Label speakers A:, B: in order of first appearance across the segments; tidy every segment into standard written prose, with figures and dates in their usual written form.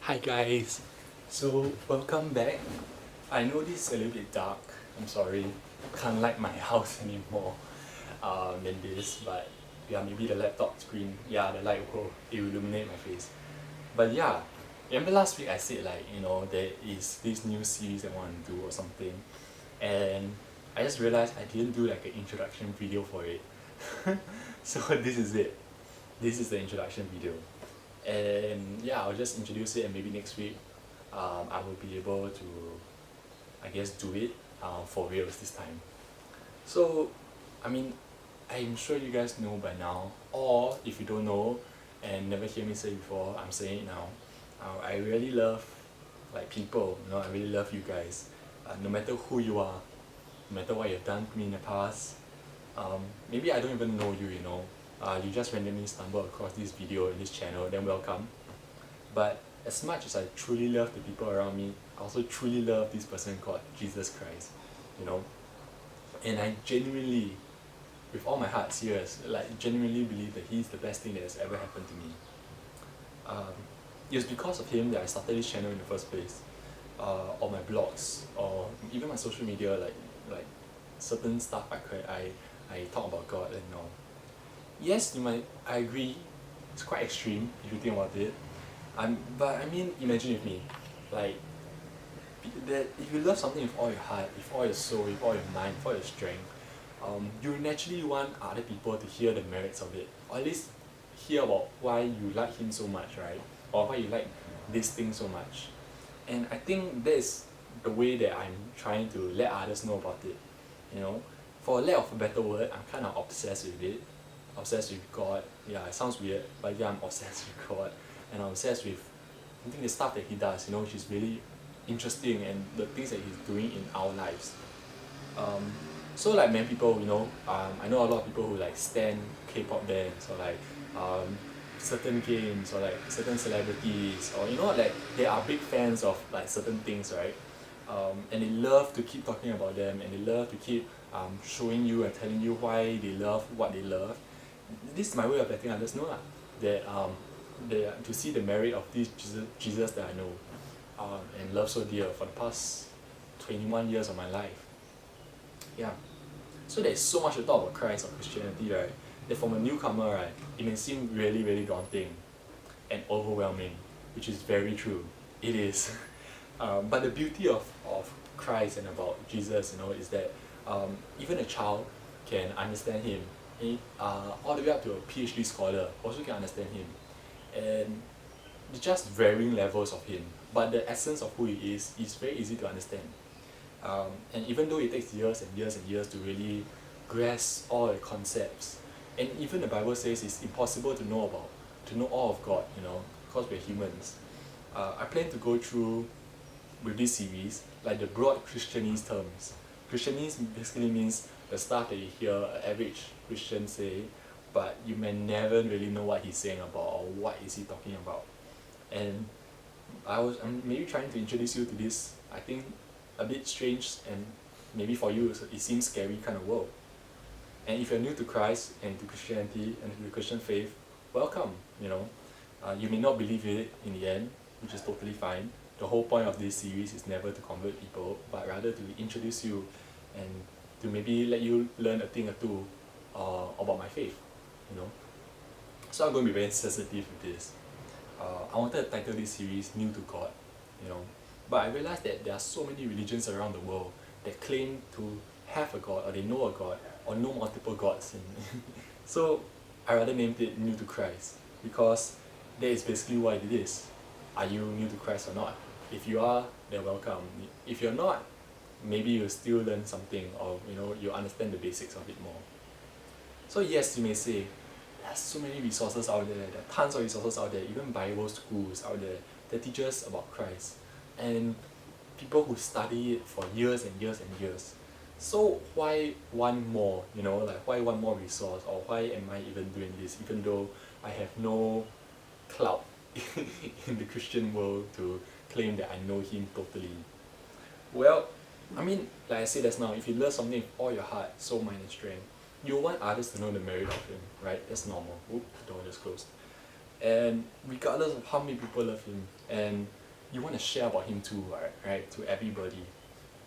A: Hi guys, so welcome back. I know this is a little bit dark, I'm sorry, can't light my house anymore than this, but yeah, maybe the laptop screen, yeah, the light will illuminate my face. But yeah, remember last week I said there is this new series I want to do or something, and I just realized I didn't do like an introduction video for it. So this is it. This is the introduction video. And yeah, I'll just introduce it, and maybe next week I will be able to, I guess, do it for reals this time. So, I mean, I'm sure you guys know by now, or if you don't know and never hear me say before, I'm saying it now. I really love like people, I really love you guys. No matter who you are, no matter what you've done to me in the past, maybe I don't even know you, you just randomly stumble across this video in this channel, then welcome. But as much as I truly love the people around me, I also truly love this person called Jesus Christ, you know. And I genuinely, with all my heart, serious, like genuinely believe that he's the best thing that has ever happened to me. It was because of him that I started this channel in the first place, or my blogs, or even my social media, like certain stuff I talk about God and all. Yes, I agree, it's quite extreme if you think about it. But I mean, imagine with me, like, that if you love something with all your heart, with all your soul, with all your mind, with all your strength, you naturally want other people to hear the merits of it, or at least hear about why you like him so much, right? Or why you like this thing so much. And I think that is the way that I'm trying to let others know about it. You know, for lack of a better word, I'm kind of obsessed with it, obsessed with God. Yeah, it sounds weird, but yeah, I'm obsessed with God, and I'm obsessed with, I think, the stuff that he does, which is really interesting, and the things that he's doing in our lives. Um, so like many people, I know a lot of people who like stan K-pop bands, or like certain games, or like certain celebrities, or like they are big fans of like certain things, right? And they love to keep talking about them, and they love to keep showing you and telling you why they love what they love. This is my way of letting others know that to see the merit of this Jesus that I know, and love so dear for the past 21 years of my life. Yeah. So there's so much to talk about Christ or Christianity, right? That from a newcomer, right, it may seem really, really daunting and overwhelming, which is very true. It is. But the beauty of Christ and about Jesus, is that even a child can understand him. All the way up to a PhD scholar also can understand him. And it's just varying levels of him. But the essence of who he is very easy to understand. And even though it takes years and years and years to really grasp all the concepts, and even the Bible says it's impossible to know all of God, because we're humans. I plan to go through with this series like the broad Christianese terms. Christianese basically means the stuff that you hear an average Christian say, but you may never really know what he's saying about, or what is he talking about. And I'm maybe trying to introduce you to this, I think, a bit strange, and maybe for you it seems scary kind of world. And if you're new to Christ and to Christianity and to the Christian faith, welcome. You may not believe it in the end, which is totally fine. The whole point of this series is never to convert people, but rather to introduce you and to maybe let you learn a thing or two about my faith. So I'm going to be very sensitive with this. I wanted to title this series New to God, but I realized that there are so many religions around the world that claim to have a God, or they know a God, or know multiple gods. So I rather named it New to Christ, because that is basically what it is. Are you new to Christ or not? If you are, then welcome. If you're not, maybe you'll still learn something, or you understand the basics of it more. So yes, you may say, there's so many resources out there, there are tons of resources out there, even Bible schools out there that teach us about Christ, and people who study it for years and years and years. So why one more, why one more resource, or why am I even doing this, even though I have no clout in the Christian world to claim that I know him totally? Well, I mean, like I said just now, if you love something with all your heart, soul, mind, and strength, you want others to know the merit of him, right? That's normal. Oop, the door just closed. And regardless of how many people love him, and you want to share about him too, right, to everybody.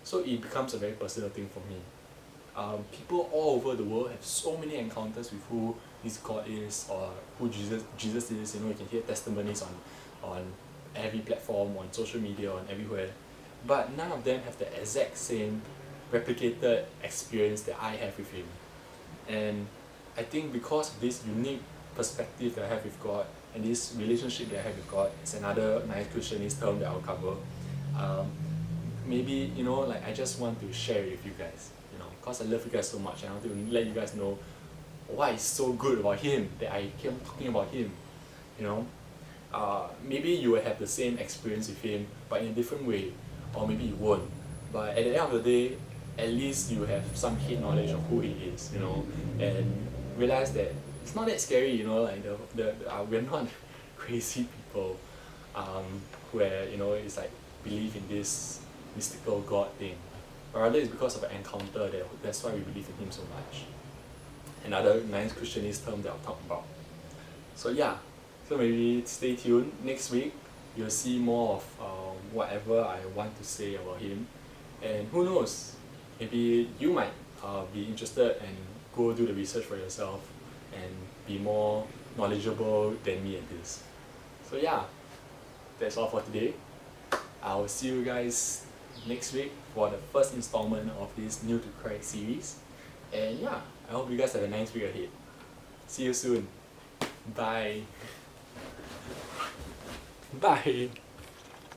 A: So it becomes a very personal thing for me. People all over the world have so many encounters with who this God is, or who Jesus is. You can hear testimonies on every platform, on social media, on everywhere. But none of them have the exact same replicated experience that I have with him. And I think because of this unique perspective that I have with God, and this relationship that I have with God, it's another nice Christianese term that I'll cover. Maybe like I just want to share it with you guys, because I love you guys so much, and I want to let you guys know why it's so good about him that I keep talking about him. Maybe you will have the same experience with him, but in a different way, or maybe you won't. But at the end of the day, at least you have some head knowledge of who he is, and realize that it's not that scary, like we're not crazy people, where it's like believe in this mystical God thing, but rather it's because of an encounter that's why we believe in him so much. Another nice Christianese term that I'll talk about. So yeah, so maybe stay tuned. Next week, you'll see more of whatever I want to say about him. And who knows, maybe you might be interested and go do the research for yourself and be more knowledgeable than me at this. So yeah, that's all for today. I'll see you guys next week for the first installment of this New to Christ series. And yeah, I hope you guys have a nice week ahead. See you soon. Bye. Bye.